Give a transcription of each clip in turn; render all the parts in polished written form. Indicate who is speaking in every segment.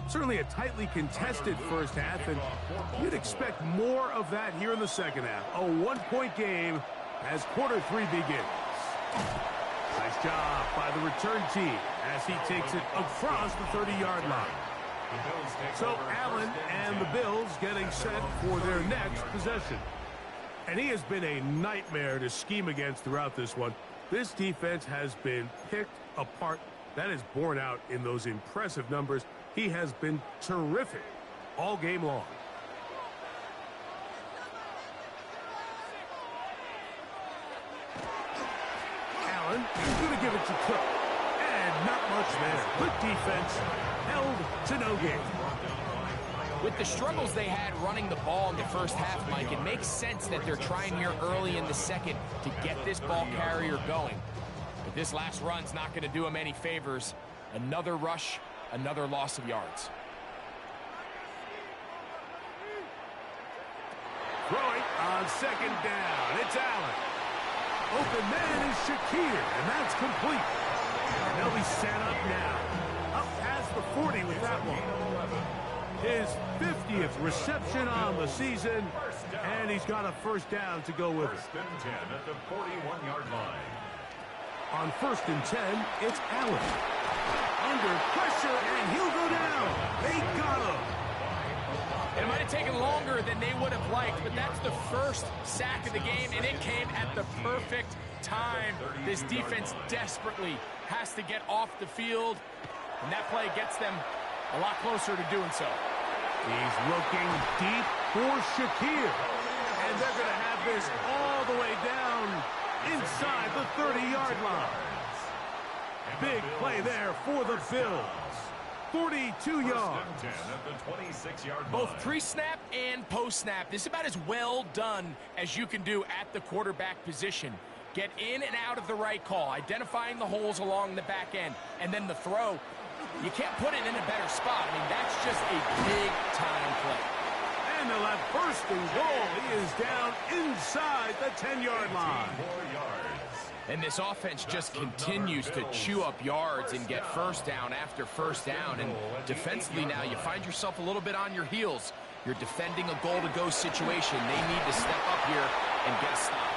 Speaker 1: Certainly a tightly contested first half, and you'd expect more of that here in the second half. A one-point game as quarter 3 begins. Nice job by the return team as he takes it across the 30-yard line. So Allen and the Bills getting set for their next possession. And he has been a nightmare to scheme against throughout this one. This defense has been picked apart. That is borne out in those impressive numbers. He has been terrific all game long. Allen is going to give it to Cook. And not much there. Good defense. Held to no gain.
Speaker 2: With the struggles they had running the ball in the first half, Mike, it makes sense that they're trying here early in the second to get this ball carrier going. But this last run's not going to do him any favors. Another rush, another loss of yards.
Speaker 1: Throwing on second down. It's Allen. Open man is Shakir, and that's complete. And they'll be set up now. Up past the 40 with that one. His 50th reception on the season, and he's got a first down to go with it.
Speaker 3: First and 10 at the 41-yard line.
Speaker 1: On first and 10, it's Allen. Under pressure, and he'll go down. They got him.
Speaker 2: It might have taken longer than they would have liked, but that's the first sack of the game, and it came at the perfect time. This defense desperately has to get off the field, and that play gets them a lot closer to doing so.
Speaker 1: He's looking deep for Shakir. And they're going to have this all the way down inside the 30-yard line. Big play there for the Bills. 42 yards.
Speaker 2: Both pre-snap and post-snap. This is about as well done as you can do at the quarterback position. Get in and out of the right call, identifying the holes along the back end, and then the throw. You can't put it in a better spot. I mean, that's just a big-time play.
Speaker 1: And they'll have first and goal. He is down inside the 10-yard line.
Speaker 2: And this offense just continues to chew up yards and get first down after first down. And defensively now, you find yourself a little bit on your heels. You're defending a goal-to-go situation. They need to step up here and get a stop.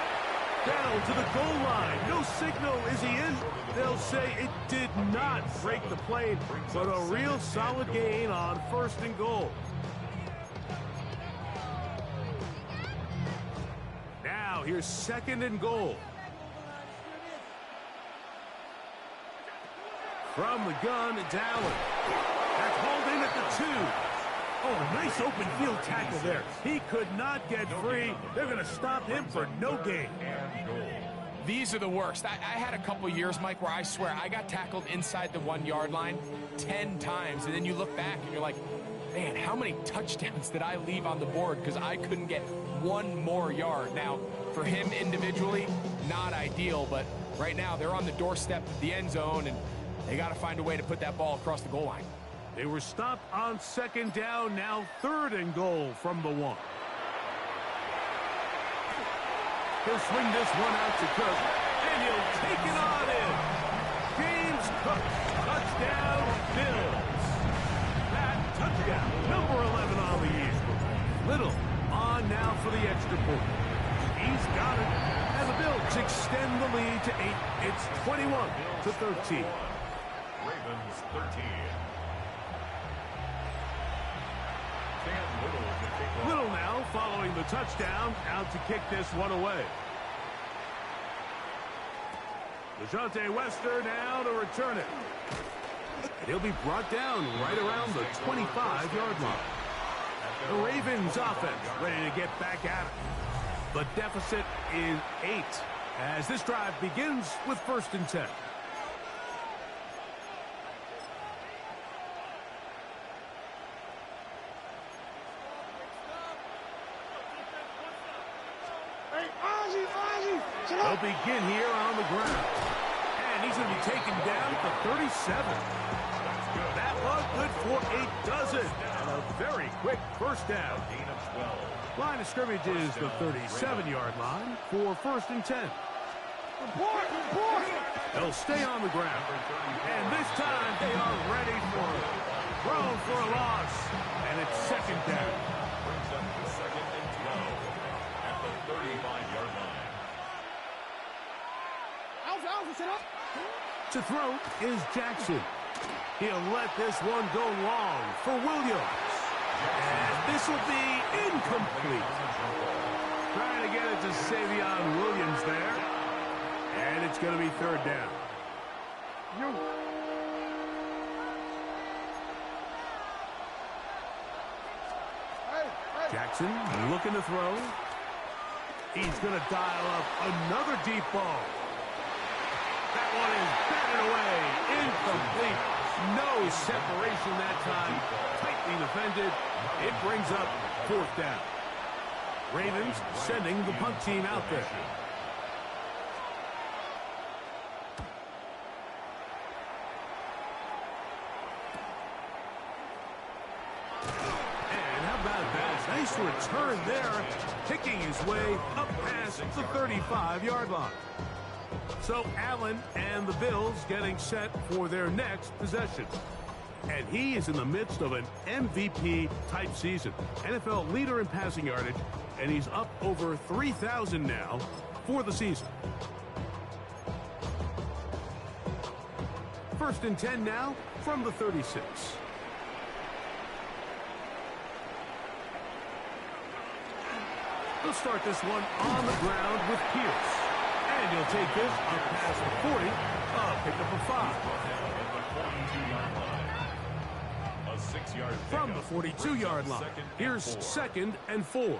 Speaker 1: Down to the goal line. No signal. Is he in? They'll say it did not break the plane, but a real solid gain on first and goal. Now here's second and goal. From the gun, it's Allen. That's hauled in at the 2. Oh, nice open field tackle there. He could not get free. They're going to stop him for no gain.
Speaker 2: These are the worst. I had a couple years, Mike, where I swear I got tackled inside the 1-yard line 10 times. And then you look back and you're like, man, how many touchdowns did I leave on the board because I couldn't get one more yard? Now, for him individually, not ideal. But right now, they're on the doorstep of the end zone, and they got to find a way to put that ball across the goal line.
Speaker 1: They were stopped on second down, now third and goal from the 1. He'll swing this one out to Cook, and he'll take it on in. James Cook, touchdown, Bills. That touchdown, number 11 on the year. Little on now for the extra point. He's got it, and the Bills extend the lead to 8. It's 21-13.
Speaker 3: Ravens 13.
Speaker 1: Little now following the touchdown, out to kick this one away. DeJounte Wester now to return it. And he'll be brought down right around the 25-yard line. The Ravens offense ready to get back at it. The deficit is 8 as this drive begins with first and 10. They'll begin here on the ground. And he's going to be taken down at the 37. That was good for a dozen. And a very quick first down. Line of scrimmage is the 37-yard line for first and 10. They'll stay on the ground. And this time they are ready for it. Thrown for a loss. And it's second down.
Speaker 3: Brings up to second and 12 at the 35-yard line.
Speaker 1: To throw is Jackson. He'll let this one go long for Williams. And this will be incomplete. Trying to get it to Savion Williams there. And it's going to be third down. Jackson looking to throw. He's going to dial up another deep ball. That one is batted away. Incomplete. No separation that time. Tightly defended. It brings up fourth down. Ravens sending the punt team out there. And how about that? Nice return there. Picking his way up past the 35-yard line. So Allen and the Bills getting set for their next possession. And he is in the midst of an MVP-type season. NFL leader in passing yardage, and he's up over 3,000 now for the season. First and 10 now from the 36. They'll start this one on the ground with Pierce. And he'll take this up past the 40. Pick up a 5. From the 42-yard line. Here's second and 4.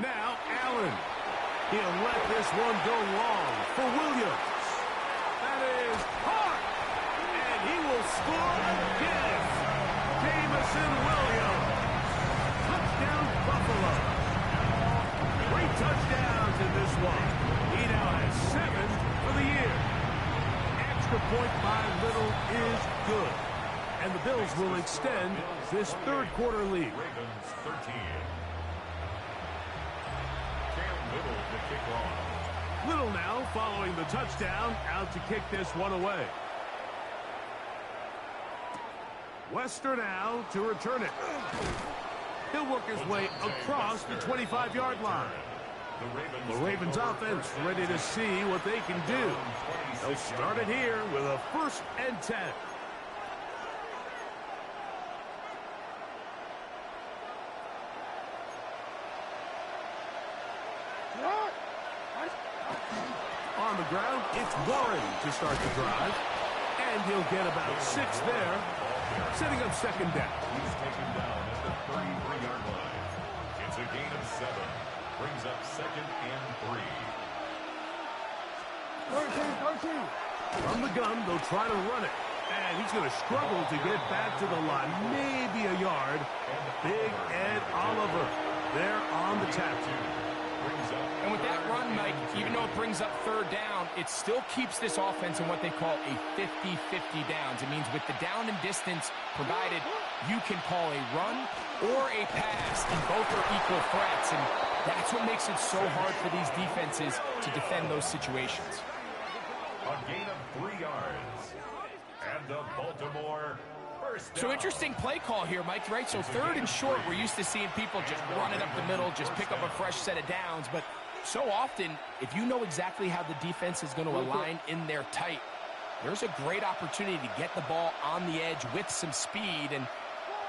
Speaker 1: Now Allen. He'll let this one go long for Williams. That is caught. And he will score again. Jamison Williams. Touchdown Buffalo. 3 touchdowns in this one. He now has 7 for the year. Extra point by Little is good. And the Bills will extend this third quarter lead.
Speaker 3: Ravens 13. Little to kick off.
Speaker 1: Little now following the touchdown, out to kick this one away. Wester now to return it. He'll work his way across the 25-yard line. The Ravens offense ready to see what they can do. They'll start it here with a 1st and 10. On the ground, it's Warren to start the drive. And he'll get about 6 there, setting up second down.
Speaker 3: He's taken down at the 33-yard line. It's a gain of 7. Brings up second and 3.
Speaker 1: From the gun, they'll try to run it. And he's going to struggle to get back to the line. Maybe a yard. Big Ed Oliver there on the tackle.
Speaker 2: And with that run, Mike, even though it brings up third down, it still keeps this offense in what they call a 50-50 downs. It means with the down and distance provided, you can call a run or a pass, and both are equal threats. And that's what makes it so hard for these defenses to defend those situations.
Speaker 3: A gain of 3 yards. And the Baltimore first down.
Speaker 2: So interesting play call here, Mike, right? So third and short, we're used to seeing people just run it up the middle, just pick up a fresh set of downs. But so often, if you know exactly how the defense is going to align in there tight, there's a great opportunity to get the ball on the edge with some speed and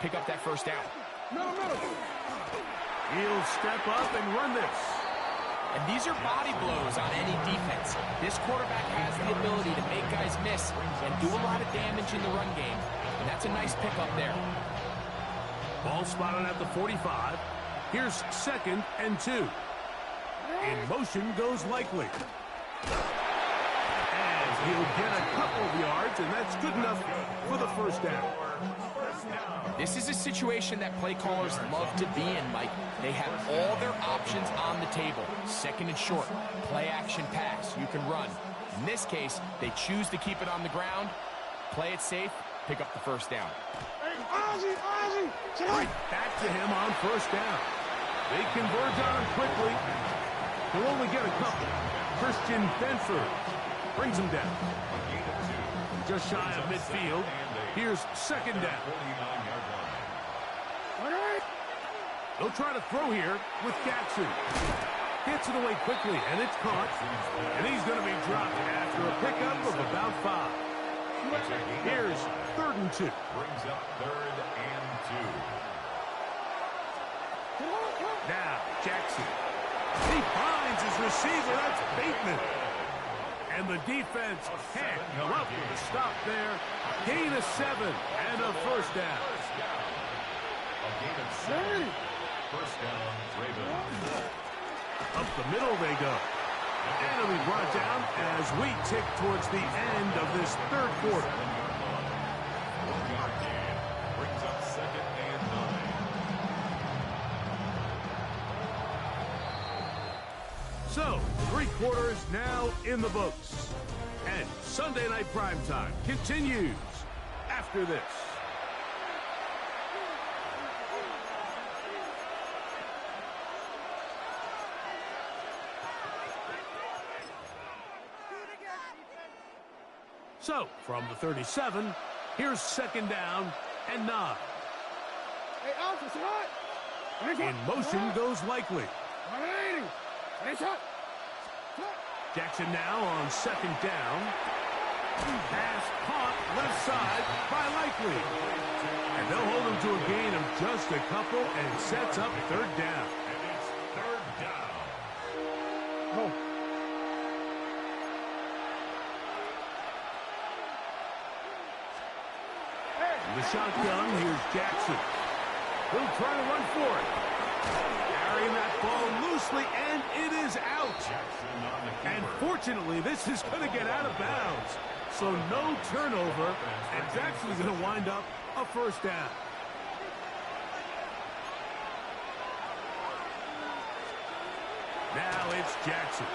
Speaker 2: pick up that first down.
Speaker 1: He'll step up and run this.
Speaker 2: And these are body blows on any defense. This quarterback has the ability to make guys miss and do a lot of damage in the run game. And that's a nice pickup there.
Speaker 1: Ball spotted at the 45. Here's second and 2. In motion goes Likely. And he'll get a couple of yards, and that's good enough for the first down.
Speaker 2: This is a situation that play callers love to be in, Mike. They have all their options on the table. Second and short, play action pass, you can run. In this case, they choose to keep it on the ground, play it safe, pick up the first down.
Speaker 1: Right back to him on first down. They converge on him quickly. He'll only get a couple. Christian Benford brings him down. Just shy of midfield. Here's second down. They'll try to throw here with Jackson. Gets it away quickly, and it's caught. And he's going to be dropped after a pickup of about 5. Here's 3rd and 2.
Speaker 3: Brings up 3rd and 2.
Speaker 1: Now, Jackson. He finds his receiver. That's Bateman. And the defense can't come up with a stop there. Gain of 7 and a first down.
Speaker 3: A gain of 7. First down, Ravens.
Speaker 1: Up the middle they go. And it'll be brought down as we tick towards the end of this 3rd quarter.
Speaker 3: 1-yard gain. Brings up 2nd and 9.
Speaker 1: So, 3 quarters now in the books. And Sunday Night Primetime continues after this. So, from the 37, here's 2nd down and 9. In motion goes Likely. Jackson now on 2nd down. Pass caught left side by Likely. And they'll hold him to a gain of just a couple and sets up 3rd down.
Speaker 3: And it's 3rd down.
Speaker 1: The shotgun, here's Jackson. He'll try to run for it. Carrying that ball loosely, and it is out. And fortunately, this is going to get out of bounds. So no turnover, and Jackson's going to wind up a first down. Now it's Jackson.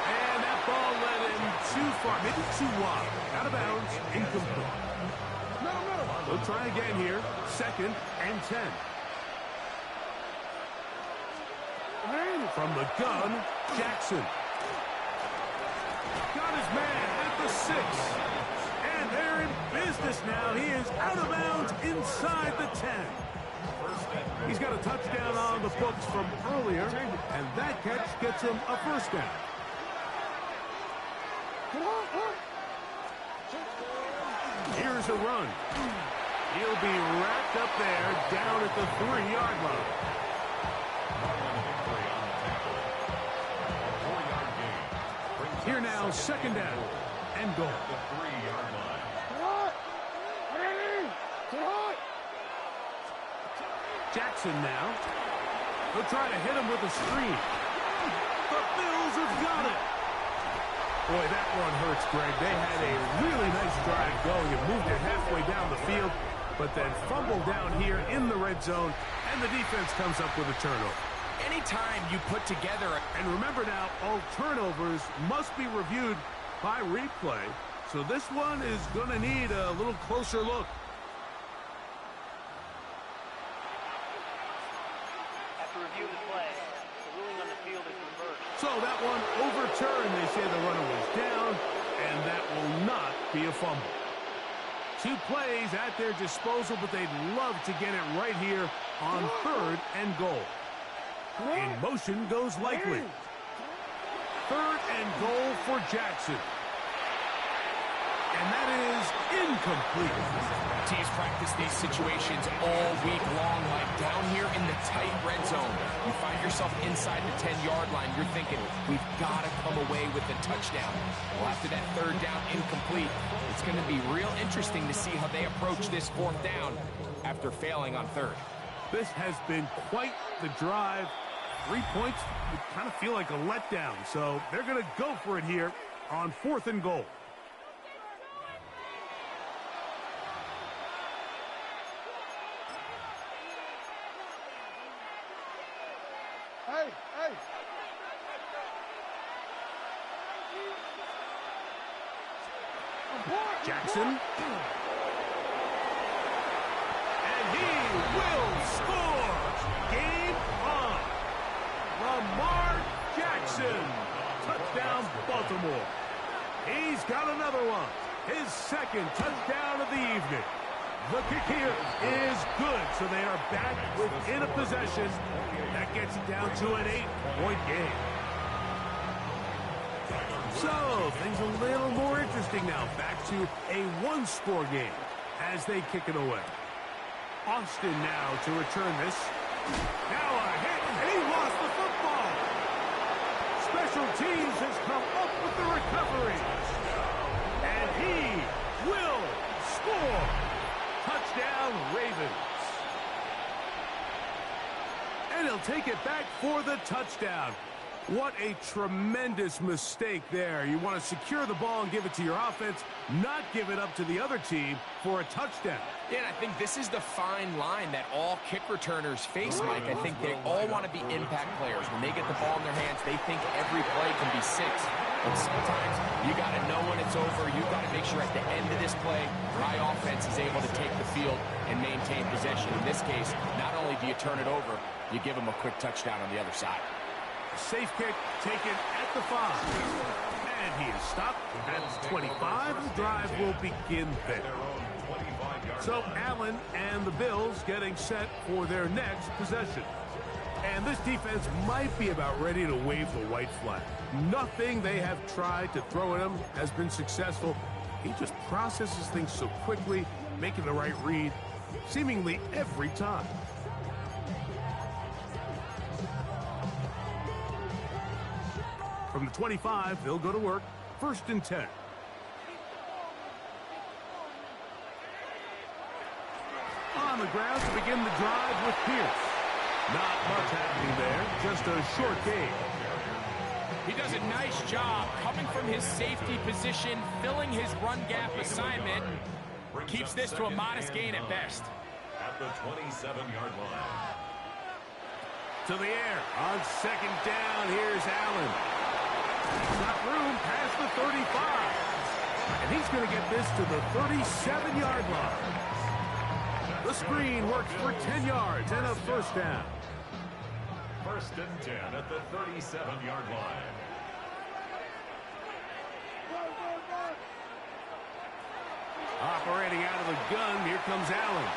Speaker 1: And that ball led him too far, maybe too wide. Out of bounds, incomplete. They'll try again here. 2nd and 10. From the gun, Jackson. Got his man at the 6. And they're in business now. He is out of bounds inside the 10. He's got a touchdown on the books from earlier, and that catch gets him a first down. Here's a run. He'll be wrapped up there down at the 3-yard line. Here now, 2nd down and goal.
Speaker 3: The 3-yard line.
Speaker 1: Jackson now. They'll try to hit him with a screen. The Bills have got it. Boy, that one hurts, Greg. They had a really nice drive going and moved it halfway down the field, but then fumbled down here in the red zone, and the defense comes up with a turnover.
Speaker 2: Anytime you put together
Speaker 1: And remember now, all turnovers must be reviewed by replay, so this one is going to need a little closer look.
Speaker 4: After review of the play, the ruling on the field is reversed.
Speaker 1: So that one overturned. They say the runner was down, and that will not be a fumble. 2 plays at their disposal, but they'd love to get it right here on 3rd and goal. In motion goes Likely. 3rd and goal for Jackson. And that is incomplete.
Speaker 2: teams practice these situations all week long, like down here in the tight red zone. You find yourself inside the 10-yard line. You're thinking, we've got to come away with a touchdown. Well, after that 3rd down incomplete, it's going to be real interesting to see how they approach this 4th down after failing on 3rd.
Speaker 1: This has been quite the drive. 3 points would kind of feel like a letdown, so they're going to go for it here on 4th and goal. Jackson. And he will score! Lamar Jackson. Touchdown, Baltimore. He's got another one. His second touchdown of the evening. The kick here is good, so they are back within a possession. That gets it down to an 8-point game. So, things a little more interesting now. Back to a one-score game as they kick it away. Austin now to return this. Now a hit, and he lost the football. Special teams has come up with the recovery. And he will score. Touchdown, Ravens. And he'll take it back for the touchdown. What a tremendous mistake there. You want to secure the ball and give it to your offense, not give it up to the other team for a touchdown.
Speaker 2: Yeah, and I think this is the fine line that all kick returners face, Mike. I think they all want to be impact players. When they get the ball in their hands, they think every play can be 6. But sometimes you got to know when it's over. You got to make sure at the end of this play, my offense is able to take the field and maintain possession. In this case, not only do you turn it over, you give them a quick touchdown on the other side.
Speaker 1: Safe kick taken at the 5. And he is stopped at the 25. The drive will begin there. So Allen and the Bills getting set for their next possession. And this defense might be about ready to wave the white flag. Nothing they have tried to throw at him has been successful. He just processes things so quickly, making the right read, seemingly every time. From the 25, they'll go to work. 1st and 10. On the ground to begin the drive with Pierce. Not much happening there. Just a short gain.
Speaker 2: He does a nice job coming from his safety position, filling his run gap assignment. Keeps this to a modest gain at best.
Speaker 3: At the 27-yard line.
Speaker 1: To the air. On 2nd down, here's Allen. He's got room past the 35. And he's going to get this to the 37-yard line. The screen works for 10 yards and a 1st down.
Speaker 3: 1st and 10 at the 37-yard line.
Speaker 1: Operating out of the gun, here comes Allen.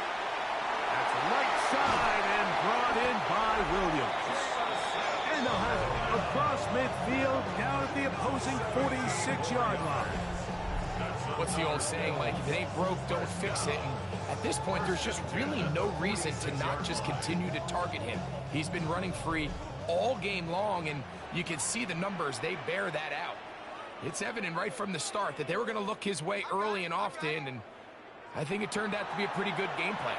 Speaker 1: That's right side and brought in by Williams. And they'll have it across midfield down at the opposing 46-yard line.
Speaker 2: What's the old saying, like, if it ain't broke, don't fix it. And at this point, there's just really no reason to not just continue to target him. He's been running free all game long, and you can see the numbers. They bear that out. It's evident right from the start that they were going to look his way early and often, and I think it turned out to be a pretty good game plan.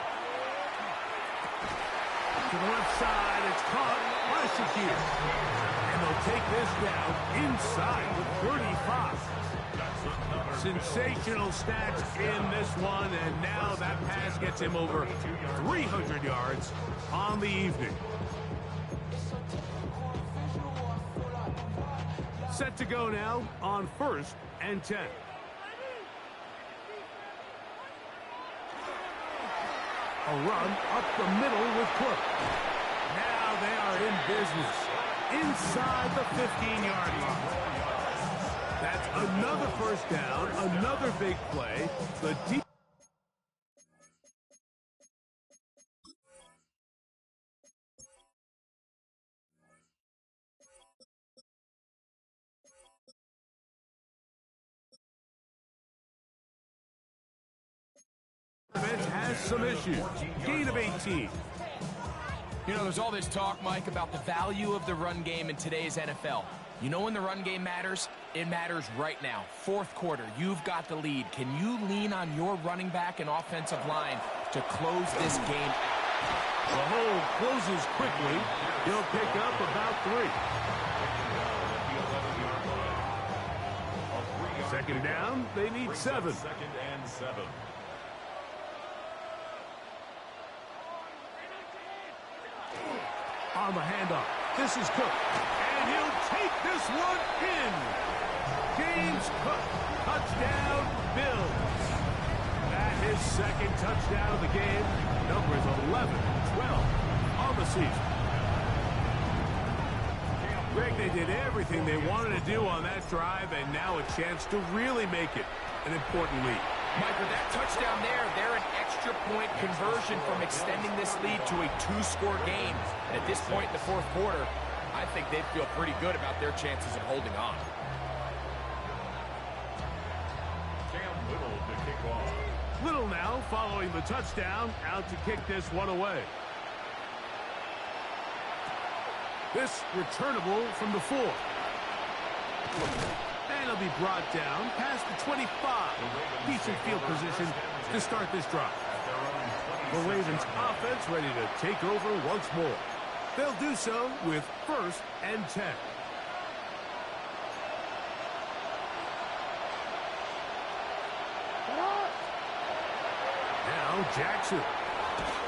Speaker 1: To the left side, it's caught by Shakir. And they'll take this down inside with 35. Sensational stats in this one, and now that pass gets him over 300 yards on the evening. Set to go now on 1st and 10. A run up the middle with Cook. Now they are in business inside the 15-yard line. That's another 1st down, another big play. The deep defense has some issues. Gain of 18.
Speaker 2: You know, there's all this talk, Mike, about the value of the run game in today's NFL. You know when the run game matters? It matters right now. 4th quarter, you've got the lead. Can you lean on your running back and offensive line to close this game out?
Speaker 1: The hole closes quickly. He'll pick up about 3. 2nd down, they need 7.
Speaker 3: 2nd and 7.
Speaker 1: On the handoff, this is Cook. And he'll take this one in. James Cook, touchdown, Bills. That his 2nd touchdown of the game. Numbers 11, 12 on the season. Greg, they did everything they wanted to do on that drive, and now a chance to really make it an important lead.
Speaker 2: Mike, with that touchdown there, they're an extra point conversion from extending this lead to a 2-score game. And at this point in the fourth quarter, I think they'd feel pretty good about their chances of holding on.
Speaker 1: Little now following the touchdown, out to kick this one away. This returnable from the 4. And it'll be brought down past the 25. Decent field position to start this drive. The Ravens offense ready to take over once more. They'll do so with 1st and 10. Now Jackson.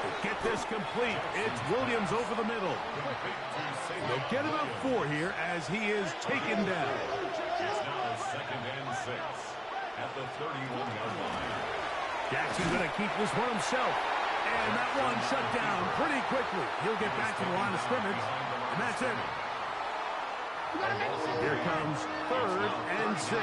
Speaker 1: To get this complete, it's Williams over the middle. They'll get about 4 here as he is taken down.
Speaker 3: It's now 2nd and 6 at the 31-yard line.
Speaker 1: Jackson going to keep this one himself. And that one shut down pretty quickly. He'll get back to the line of scrimmage, and that's it. Here comes 3rd and 6.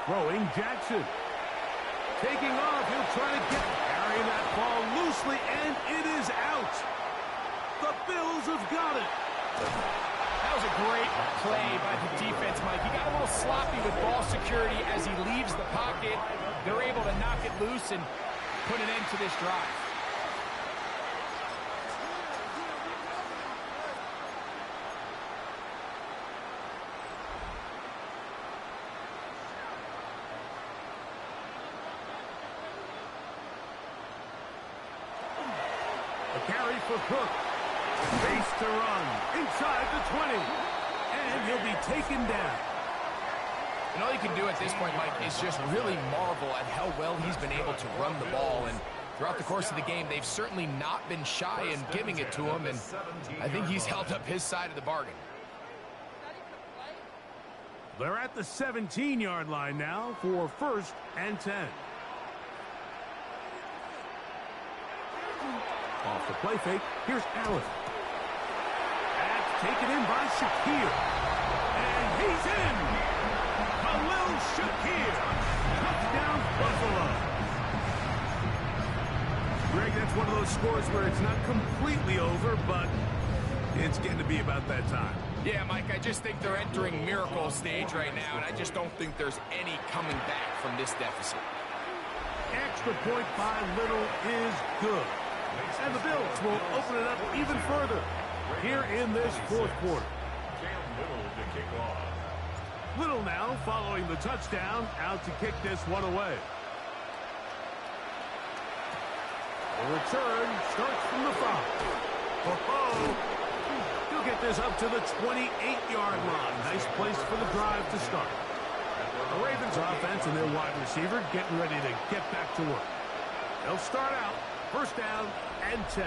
Speaker 1: Throwing Jackson. Taking off. He'll try to carry that ball loosely, and it is out. The Bills have got it.
Speaker 2: That was a great play by the defense, Mike. He got a little sloppy with ball security as he leaves the pocket. They're able to knock it loose and put an end to this drive.
Speaker 1: Carry for Cook. Base to run. Inside the 20. And he'll be taken down.
Speaker 2: And all you can do at this point, Mike, is just really marvel at how well he's been able to run the ball. And throughout the course of the game, they've certainly not been shy in giving it to him. And I think he's held up his side of the bargain.
Speaker 1: They're at the 17-yard line now for 1st and 10. Off the play fake, here's Allen. That's taken in by Shakir. And he's in! Khalil Shakir! Touchdown, Buffalo! Greg, that's one of those scores where it's not completely over, but it's getting to be about that time.
Speaker 2: Yeah, Mike, I just think they're entering miracle stage right now, and I just don't think there's any coming back from this deficit.
Speaker 1: Extra point by Little is good. And the Bills will open it up even further here in this fourth quarter. Little now following the touchdown, out to kick this one away. The return starts from the 5. He'll get this up to the 28-yard line. Nice place for the drive to start. The Ravens offense and their wide receiver getting ready to get back to work. They'll start out 1st down and 10.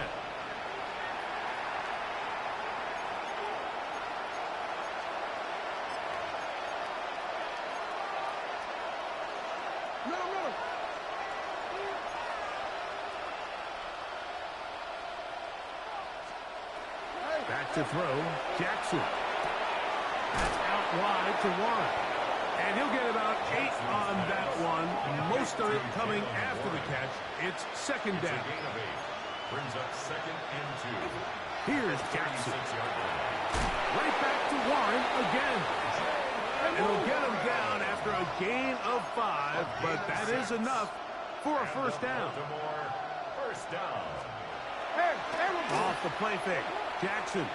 Speaker 1: Back to throw, Jackson. That's out wide to Warren. And he'll get about 8 on that one. Most of it coming after the catch. It's 2nd down.
Speaker 3: Brings up 2nd and 2.
Speaker 1: Here's Jackson. Right back to Warren again. And it'll get him down after a gain of 5, but that is enough for a 1st down.
Speaker 3: 1st down.
Speaker 1: Off the play fake, Jackson.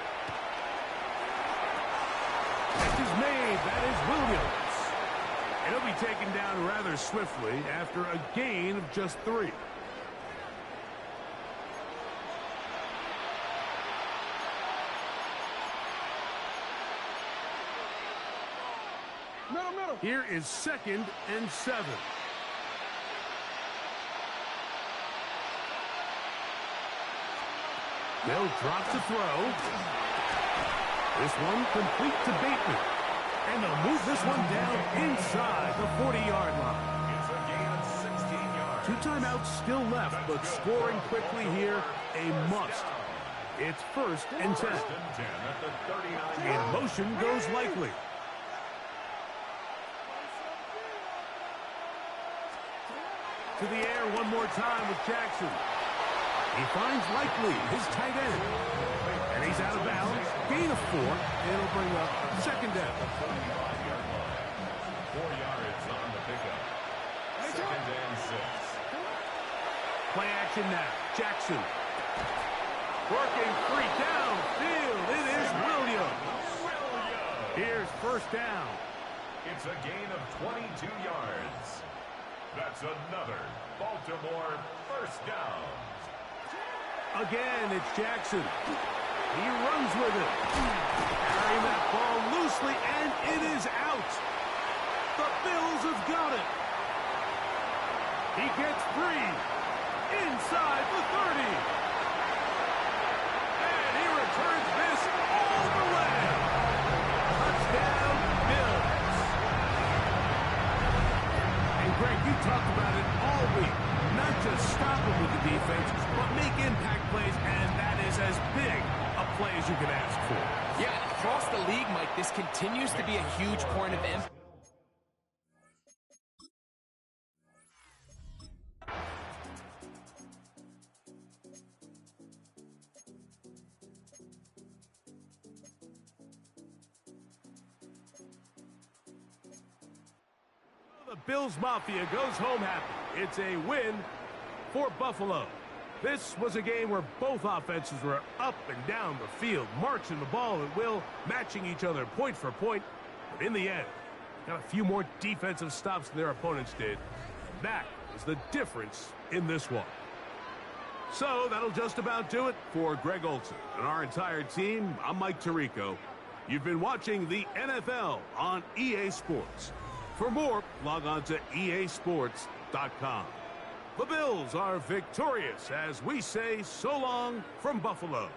Speaker 1: Catch is made. That is Williams. And he'll be taken down rather swiftly after a gain of just 3. Here is 2nd and 7. They'll drop to throw. This one complete to Bateman. And they'll move this one down inside the 40-yard line.
Speaker 3: It's a gain of 16 yards.
Speaker 1: 2 timeouts still left, but scoring quickly here, a must. It's 1st and 10. In motion goes Likely. To the air one more time with Jackson. He finds Likely, his tight end. And he's out of bounds. Gain of 4. It'll bring up 2nd down.
Speaker 3: 4 yards on the pickup. 2nd and 6.
Speaker 1: Play action now. Jackson. Working free downfield. It is Williams. Here's 1st down.
Speaker 3: It's a gain of 22 yards. That's another Baltimore 1st down.
Speaker 1: Again, it's Jackson. He runs with it. Carrying that ball loosely, and it is out. The Bills have got it. He gets free. Inside the 30. And he returns this all the way. Touchdown, Bills. And Greg, you talked about it all week. Not just stop him with the defense, but make impact plays, and that is as big a play as you can ask for.
Speaker 2: Yeah, across the league, Mike, this continues to be a huge point of emphasis.
Speaker 1: The Bills Mafia goes home happy. It's a win for Buffalo. This was a game where both offenses were up and down the field, marching the ball at will, matching each other point for point. But in the end, got a few more defensive stops than their opponents did. That is the difference in this one. So that'll just about do it for Greg Olson and our entire team. I'm Mike Tirico. You've been watching the NFL on EA Sports. For more, log on to easports.com. The Bills are victorious as we say so long from Buffalo.